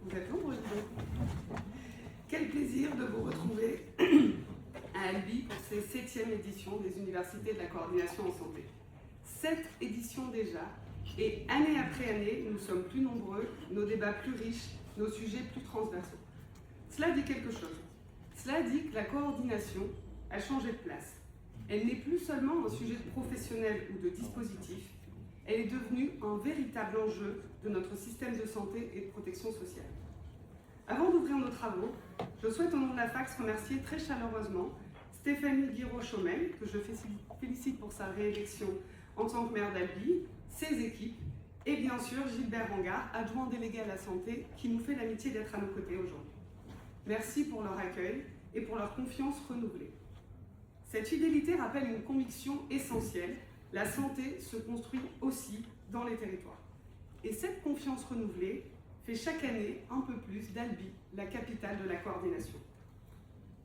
Vous êtes nombreux, dis donc. Quel plaisir de vous retrouver à Albi pour cette 7e édition des Universités de la coordination en santé. 7 éditions déjà, et année après année, nous sommes plus nombreux, nos débats plus riches, nos sujets plus transversaux. Cela dit quelque chose. Cela dit que la coordination a changé de place. Elle n'est plus seulement un sujet de professionnel ou de dispositif, elle est devenue un véritable enjeu de notre système de santé et de protection sociale. Avant d'ouvrir nos travaux, je souhaite au nom de la FACS remercier très chaleureusement Stéphanie Guiraud-Chaumel, que je félicite pour sa réélection en tant que maire d'Albi, ses équipes, et bien sûr Gilbert Rangard, adjoint délégué à la santé, qui nous fait l'amitié d'être à nos côtés aujourd'hui. Merci pour leur accueil et pour leur confiance renouvelée. Cette fidélité rappelle une conviction essentielle, la santé se construit aussi dans les territoires. Et cette confiance renouvelée fait chaque année un peu plus d'Albi, la capitale de la coordination.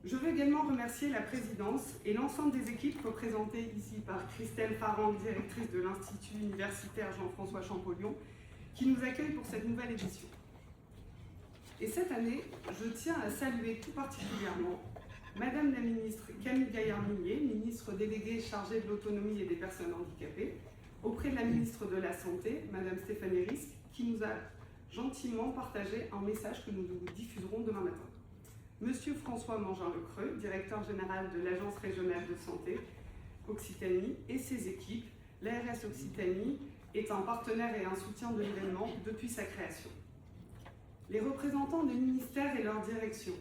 Je veux également remercier la présidence et l'ensemble des équipes représentées ici par Christelle Farang, directrice de l'Institut universitaire Jean-François Champollion, qui nous accueille pour cette nouvelle édition. Et cette année, je tiens à saluer tout particulièrement Madame la ministre Camille Gaillard-Millet, ministre déléguée chargée de l'autonomie et des personnes handicapées, auprès de la ministre de la Santé, Madame Stéphanie Risque, qui nous a gentiment partagé un message que nous vous diffuserons demain matin. Monsieur François Mangin-Lecreux, directeur général de l'Agence régionale de santé Occitanie et ses équipes, l'ARS Occitanie est un partenaire et un soutien de l'événement depuis sa création. Les représentants des ministères et leurs directions,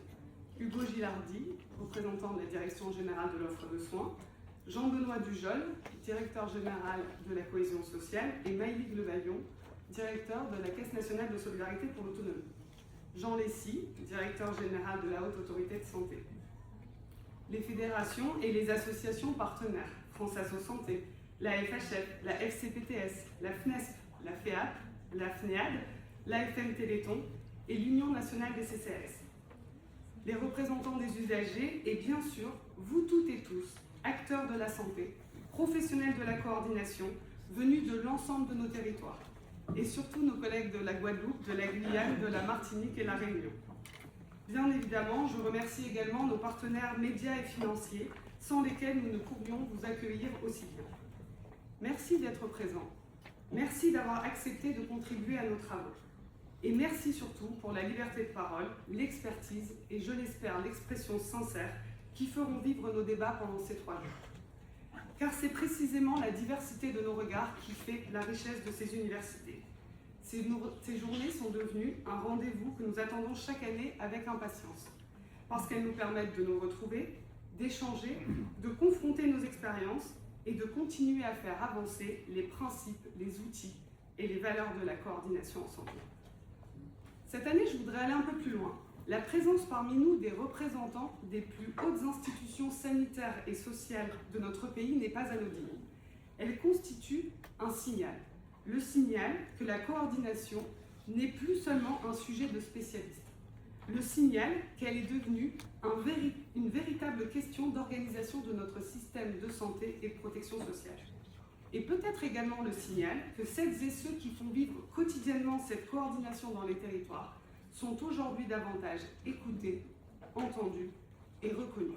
Hugo Gilardi, représentant de la Direction générale de l'offre de soins, Jean-Benoît Dujol, directeur général de la cohésion sociale, et Maëlys Levaillon, directeur de la Caisse nationale de solidarité pour l'autonomie. Jean Lessy, directeur général de la Haute Autorité de Santé. Les fédérations et les associations partenaires, France Asso Santé, la FHF, la FCPTS, la FNESP, la FEAP, la FNEAD, l'AFM Téléthon et l'Union nationale des CCAS. Les représentants des usagers et bien sûr, vous toutes et tous, acteurs de la santé, professionnels de la coordination, venus de l'ensemble de nos territoires. Et surtout nos collègues de la Guadeloupe, de la Guyane, de la Martinique et la Réunion. Bien évidemment, je remercie également nos partenaires médias et financiers, sans lesquels nous ne pourrions vous accueillir aussi bien. Merci d'être présents. Merci d'avoir accepté de contribuer à nos travaux. Et merci surtout pour la liberté de parole, l'expertise et, je l'espère, l'expression sincère qui feront vivre nos débats pendant ces 3 jours. Car c'est précisément la diversité de nos regards qui fait la richesse de ces universités. Ces journées sont devenues un rendez-vous que nous attendons chaque année avec impatience, parce qu'elles nous permettent de nous retrouver, d'échanger, de confronter nos expériences et de continuer à faire avancer les principes, les outils et les valeurs de la coordination en santé. Cette année, je voudrais aller un peu plus loin. La présence parmi nous des représentants des plus hautes institutions sanitaires et sociales de notre pays n'est pas anodine. Elle constitue un signal. Le signal que la coordination n'est plus seulement un sujet de spécialistes. Le signal qu'elle est devenue une véritable question d'organisation de notre système de santé et de protection sociale. Et peut-être également le signal que celles et ceux qui font vivre quotidiennement cette coordination dans les territoires sont aujourd'hui davantage écoutés, entendus et reconnus.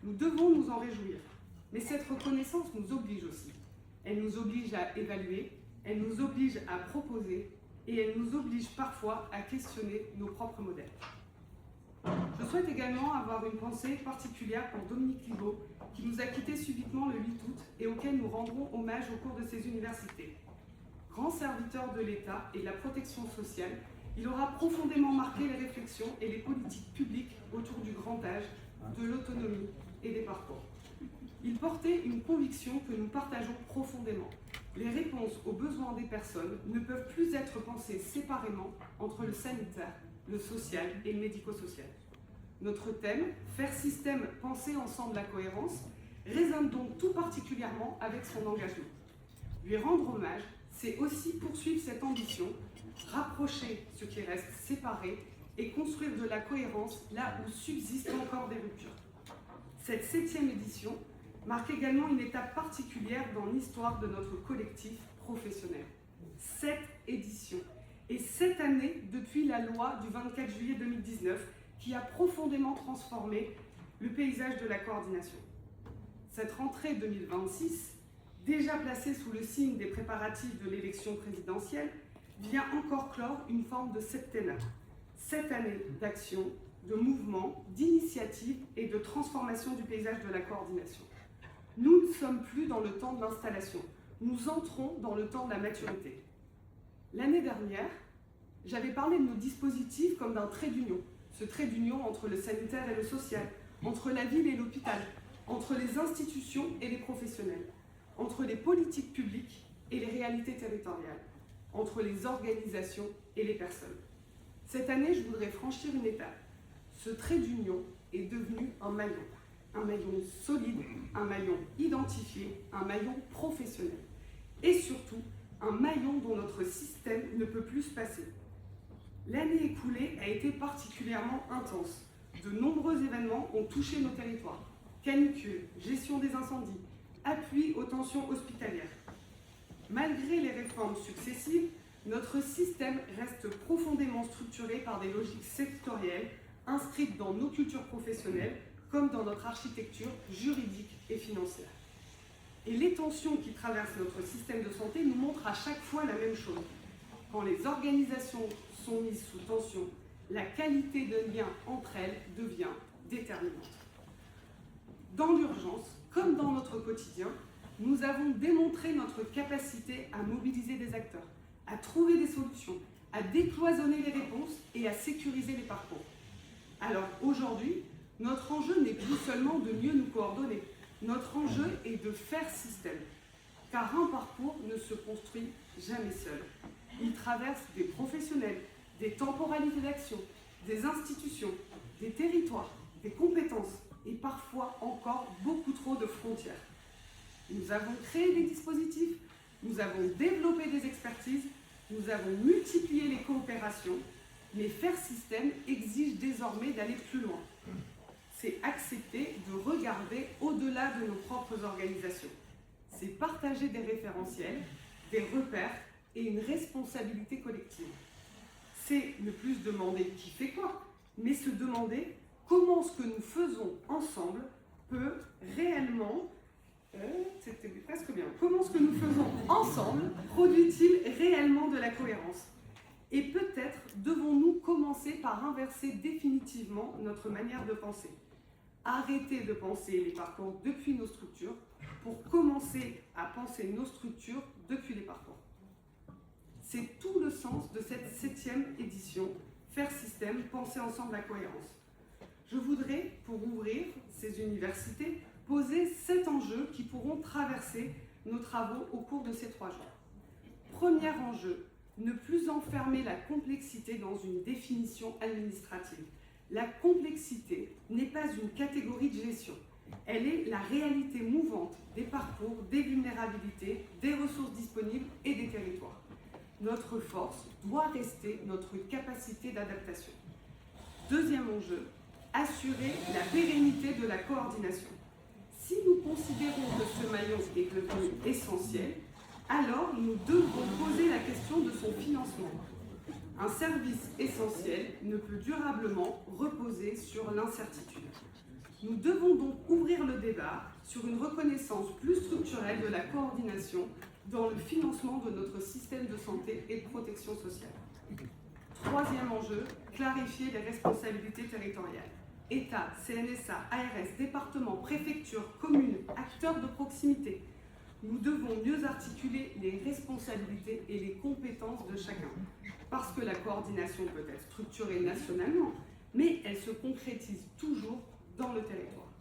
Nous devons nous en réjouir, mais cette reconnaissance nous oblige aussi. Elle nous oblige à évaluer, elle nous oblige à proposer et elle nous oblige parfois à questionner nos propres modèles. Je souhaite également avoir une pensée particulière pour Dominique Libaud, qui nous a quittés subitement le 8 août et auquel nous rendrons hommage au cours de ces universités. Grand serviteur de l'État et de la protection sociale, il aura profondément marqué les réflexions et les politiques publiques autour du grand âge, de l'autonomie et des parcours. Il portait une conviction que nous partageons profondément. Les réponses aux besoins des personnes ne peuvent plus être pensées séparément entre le sanitaire, le social et le médico-social. Notre thème, faire système, penser ensemble la cohérence, résonne donc tout particulièrement avec son engagement. Lui rendre hommage, c'est aussi poursuivre cette ambition, rapprocher ce qui reste séparé et construire de la cohérence là où subsistent encore des ruptures. Cette 7e édition marque également une étape particulière dans l'histoire de notre collectif professionnel. 7 éditions. Et cette année, depuis la loi du 24 juillet 2019, qui a profondément transformé le paysage de la coordination. Cette rentrée 2026, déjà placée sous le signe des préparatifs de l'élection présidentielle, vient encore clore une forme de septennat. 7 années d'action, de mouvement, d'initiative et de transformation du paysage de la coordination. Nous ne sommes plus dans le temps de l'installation, nous entrons dans le temps de la maturité. L'année dernière, j'avais parlé de nos dispositifs comme d'un trait d'union, ce trait d'union entre le sanitaire et le social, entre la ville et l'hôpital, entre les institutions et les professionnels, entre les politiques publiques et les réalités territoriales, entre les organisations et les personnes. Cette année, je voudrais franchir une étape. Ce trait d'union est devenu un maillon solide, un maillon identifié, un maillon professionnel. Et surtout, un maillon dont notre système ne peut plus se passer. L'année écoulée a été particulièrement intense. De nombreux événements ont touché nos territoires. Canicule, gestion des incendies, appui aux tensions hospitalières. Malgré les réformes successives, notre système reste profondément structuré par des logiques sectorielles inscrites dans nos cultures professionnelles comme dans notre architecture juridique et financière. Et les tensions qui traversent notre système de santé nous montrent à chaque fois la même chose. Quand les organisations sont mises sous tension, la qualité de lien entre elles devient déterminante. Dans l'urgence, comme dans notre quotidien, nous avons démontré notre capacité à mobiliser des acteurs, à trouver des solutions, à décloisonner les réponses et à sécuriser les parcours. Alors aujourd'hui, notre enjeu n'est plus seulement de mieux nous coordonner, notre enjeu est de faire système, car un parcours ne se construit jamais seul. Il traverse des professionnels, des temporalités d'action, des institutions, des territoires, des compétences et parfois encore beaucoup trop de frontières. Nous avons créé des dispositifs, nous avons développé des expertises, nous avons multiplié les coopérations, mais faire système exige désormais d'aller plus loin. C'est accepter de regarder au-delà de nos propres organisations. C'est partager des référentiels, des repères et une responsabilité collective. C'est ne plus se demander qui fait quoi, mais se demander comment ce que nous faisons ensemble peut réellement, c'était presque bien, comment ce que nous faisons ensemble produit-il réellement de la cohérence? Et peut-être devons-nous commencer par inverser définitivement notre manière de penser. Arrêter de penser les parcours depuis nos structures pour commencer à penser nos structures depuis les parcours. C'est tout le sens de cette 7e édition, Faire système, penser ensemble la cohérence. Je voudrais, pour ouvrir ces universités, poser 7 enjeux qui pourront traverser nos travaux au cours de ces 3 jours. Premier enjeu, ne plus enfermer la complexité dans une définition administrative. La complexité n'est pas une catégorie de gestion. Elle est la réalité mouvante des parcours, des vulnérabilités, des ressources disponibles et des territoires. Notre force doit rester notre capacité d'adaptation. Deuxième enjeu, assurer la pérennité de la coordination. Si nous considérons que ce maillon est devenu essentiel, alors nous devrons poser la question de son financement. Un service essentiel ne peut durablement reposer sur l'incertitude. Nous devons donc ouvrir le débat sur une reconnaissance plus structurelle de la coordination dans le financement de notre système de santé et de protection sociale. Troisième enjeu, clarifier les responsabilités territoriales. État, CNSA, ARS, départements, préfectures, communes, acteurs de proximité. Nous devons mieux articuler les responsabilités et les compétences de chacun. Parce que la coordination peut être structurée nationalement, mais elle se concrétise toujours dans le territoire.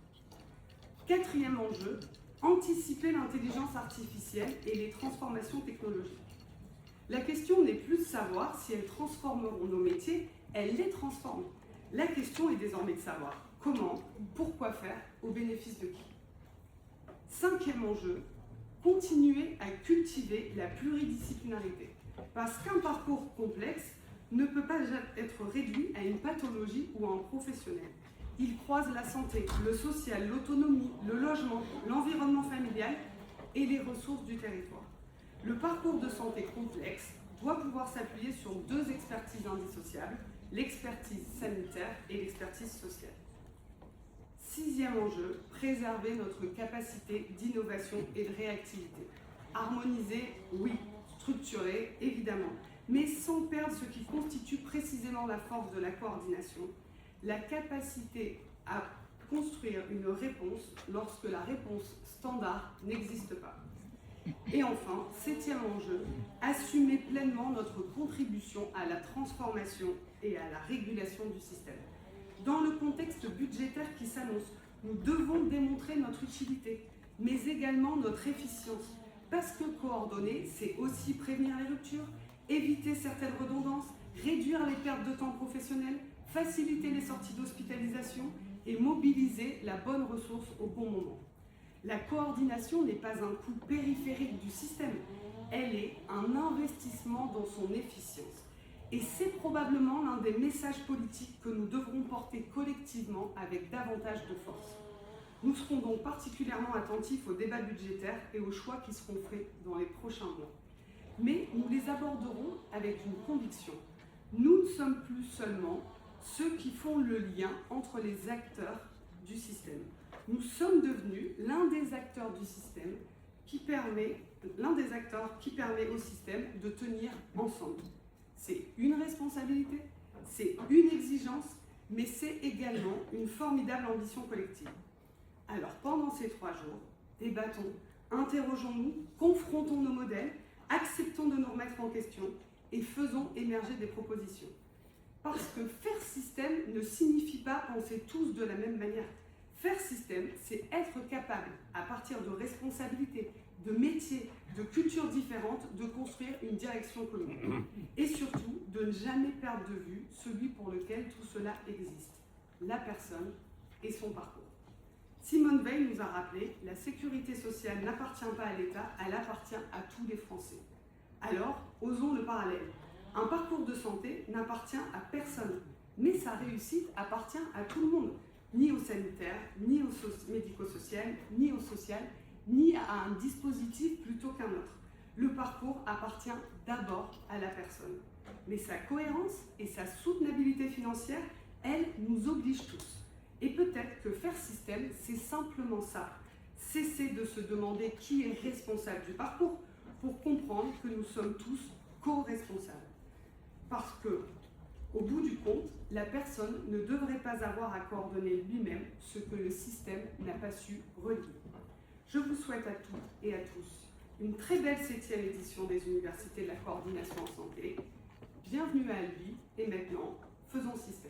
Quatrième enjeu, anticiper l'intelligence artificielle et les transformations technologiques. La question n'est plus de savoir si elles transformeront nos métiers, elles les transforment. La question est désormais de savoir comment, pourquoi faire, au bénéfice de qui. Cinquième enjeu, continuer à cultiver la pluridisciplinarité. Parce qu'un parcours complexe ne peut pas être réduit à une pathologie ou à un professionnel. Il croise la santé, le social, l'autonomie, le logement, l'environnement familial et les ressources du territoire. Le parcours de santé complexe doit pouvoir s'appuyer sur deux expertises indissociables, l'expertise sanitaire et l'expertise sociale. Sixième enjeu, préserver notre capacité d'innovation et de réactivité. Harmoniser, oui, structurer, évidemment, mais sans perdre ce qui constitue précisément la force de la coordination, la capacité à construire une réponse lorsque la réponse standard n'existe pas. Et enfin, septième enjeu, assumer pleinement notre contribution à la transformation et à la régulation du système. Dans le contexte budgétaire qui s'annonce, nous devons démontrer notre utilité, mais également notre efficience. Parce que coordonner, c'est aussi prévenir les ruptures, éviter certaines redondances, réduire les pertes de temps professionnel, faciliter les sorties d'hospitalisation et mobiliser la bonne ressource au bon moment. La coordination n'est pas un coût périphérique du système, elle est un investissement dans son efficience. Et c'est probablement l'un des messages politiques que nous devrons porter collectivement avec davantage de force. Nous serons donc particulièrement attentifs aux débats budgétaires et aux choix qui seront faits dans les prochains mois. Mais nous les aborderons avec une conviction. Nous ne sommes plus seulement ceux qui font le lien entre les acteurs du système. Nous sommes devenus l'un des acteurs du système qui permet au système de tenir ensemble. C'est une responsabilité, c'est une exigence, mais c'est également une formidable ambition collective. Alors pendant ces 3 jours, débattons, interrogeons-nous, confrontons nos modèles, acceptons de nous remettre en question et faisons émerger des propositions. Parce que faire système ne signifie pas penser tous de la même manière. Faire système, c'est être capable, à partir de responsabilités, de métiers, de cultures différentes, de construire une direction commune. Et surtout, de ne jamais perdre de vue celui pour lequel tout cela existe, la personne et son parcours. Simone Veil nous a rappelé, la sécurité sociale n'appartient pas à l'État, elle appartient à tous les Français. Alors, osons le parallèle. Un parcours de santé n'appartient à personne, mais sa réussite appartient à tout le monde, ni au sanitaire, ni au médico-social, ni au social, ni à un dispositif plutôt qu'un autre. Le parcours appartient d'abord à la personne. Mais sa cohérence et sa soutenabilité financière, elles, nous obligent tous. Et peut-être que faire système, c'est simplement ça. Cesser de se demander qui est responsable du parcours pour comprendre que nous sommes tous co-responsables. Parce que, au bout du compte, la personne ne devrait pas avoir à coordonner lui-même ce que le système n'a pas su relier. Je vous souhaite à toutes et à tous une très belle 7e édition des Universités de la coordination en santé. Bienvenue à lui et maintenant, faisons système.